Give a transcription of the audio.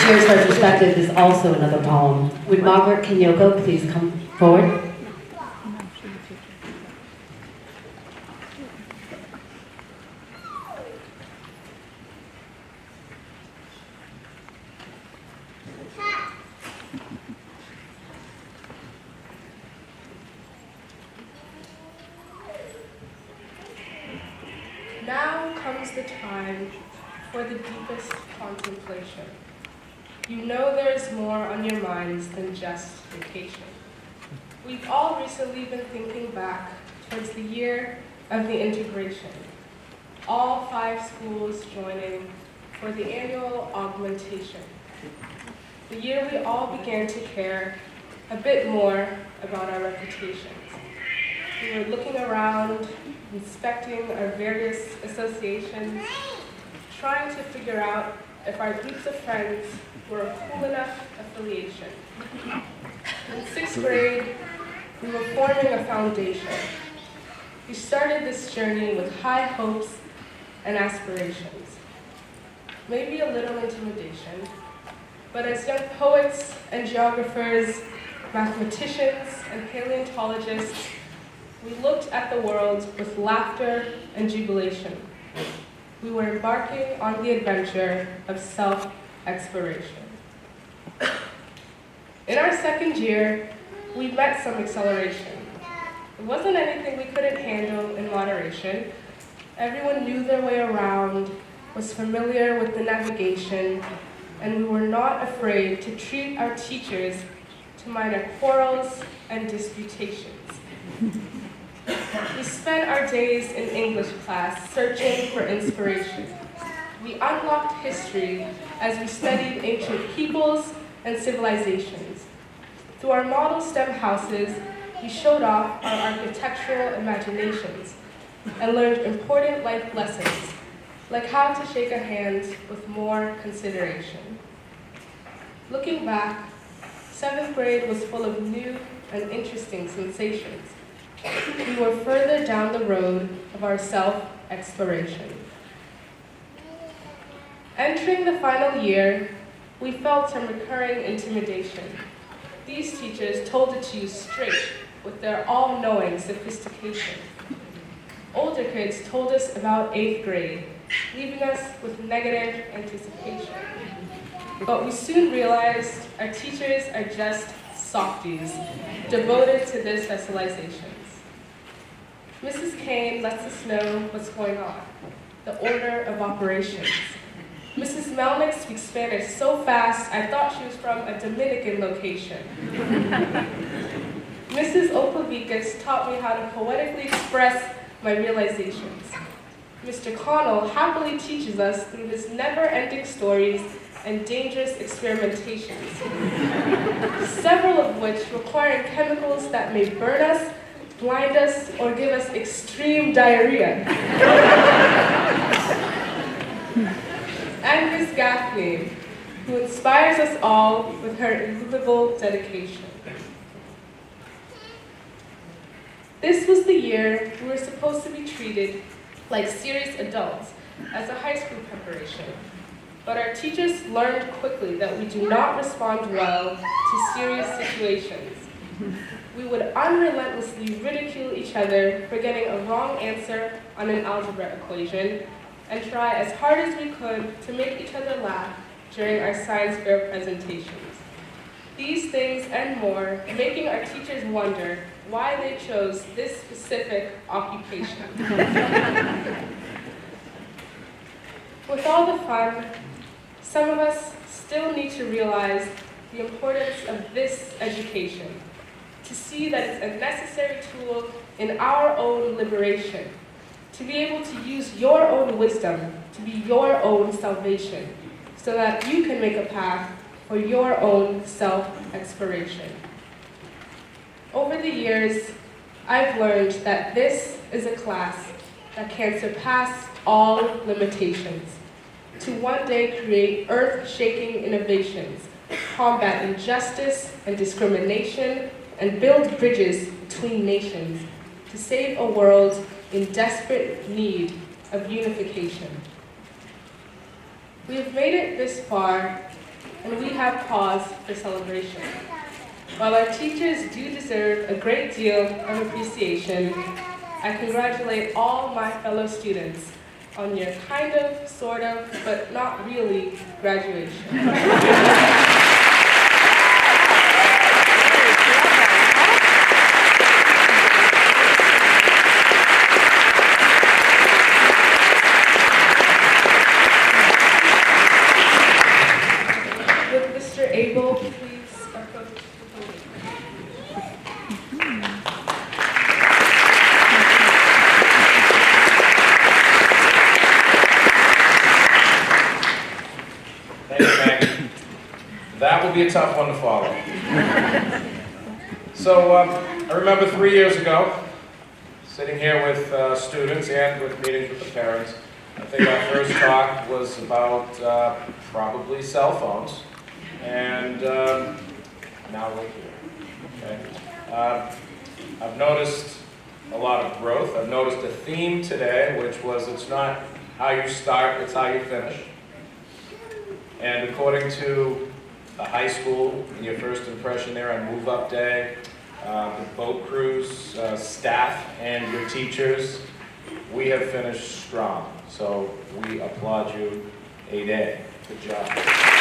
shares her perspective is also another poem. Would Margaret Kanyoko please come forward? Now comes the time for the deepest contemplation. You know there is more on your minds than just vacation. We've all recently been thinking back towards the year of the integration. All 5 schools joining for the annual augmentation. The year we all began to care a bit more about our reputations. We were looking around, inspecting our various associations, trying to figure out if our groups of friends were a cool enough affiliation. In 6th grade, we were forming a foundation. We started this journey with high hopes and aspirations. Maybe a little intimidation, but as young poets and geographers, mathematicians and paleontologists, we looked at the world with laughter and jubilation. We were embarking on the adventure of self-exploration. In our 2nd year, we met some acceleration. It wasn't anything we couldn't handle in moderation. Everyone knew their way around, was familiar with the navigation, and we were not afraid to treat our teachers to minor quarrels and disputations. We spent our days in English class searching for inspiration. We unlocked history as we studied ancient peoples and civilizations. Through our model STEM houses, we showed off our architectural imaginations and learned important life lessons, like how to shake a hand with more consideration. Looking back, 7th grade was full of new and interesting sensations. We were further down the road of our self-exploration. Entering the final year, we felt some recurring intimidation. These teachers told it to you straight with their all-knowing sophistication. Older kids told us about 8th grade, leaving us with negative anticipation. But we soon realized our teachers are just softies, devoted to their specializations. Mrs. Kane lets us know what's going on, the order of operations. Mrs. Melnick speaks Spanish so fast, I thought she was from a Dominican location. Mrs. Oplavicas taught me how to poetically express my realizations. Mr. Connell happily teaches us through his never-ending stories and dangerous experimentations, several of which require chemicals that may burn us, blind us, or give us extreme diarrhea. And Ms. Gaffney, who inspires us all with her immovable dedication. This was the year we were supposed to be treated like serious adults as a high school preparation. But our teachers learned quickly that we do not respond well to serious situations. We would unrelentlessly ridicule each other for getting a wrong answer on an algebra equation and try as hard as we could to make each other laugh during our science fair presentations. These things and more, making our teachers wonder why they chose this specific occupation. With all the fun, some of us still need to realize the importance of this education, to see that it's a necessary tool in our own liberation, to be able to use your own wisdom to be your own salvation, so that you can make a path for your own self-exploration. Over the years, I've learned that this is a class that can surpass all limitations, to one day create earth-shaking innovations, combat injustice and discrimination, and build bridges between nations, to save a world in desperate need of unification. We have made it this far and we have cause for celebration. While our teachers do deserve a great deal of appreciation, I congratulate all my fellow students on your kind of, sort of, but not really graduation. Would Mr. Abel please approach the podium? Thank you, Maggie. That will be a tough one to follow. So, I remember 3 years ago, sitting here with students and with meetings with the parents. I think our first talk was about probably cell phones, and now we're here. Okay. I've noticed a lot of growth. I've noticed a theme today, which was it's not how you start, it's how you finish. And according to the high school, your first impression there on move-up day, the boat crews, staff, and your teachers, we have finished strong. So we applaud you, 8A. Good job.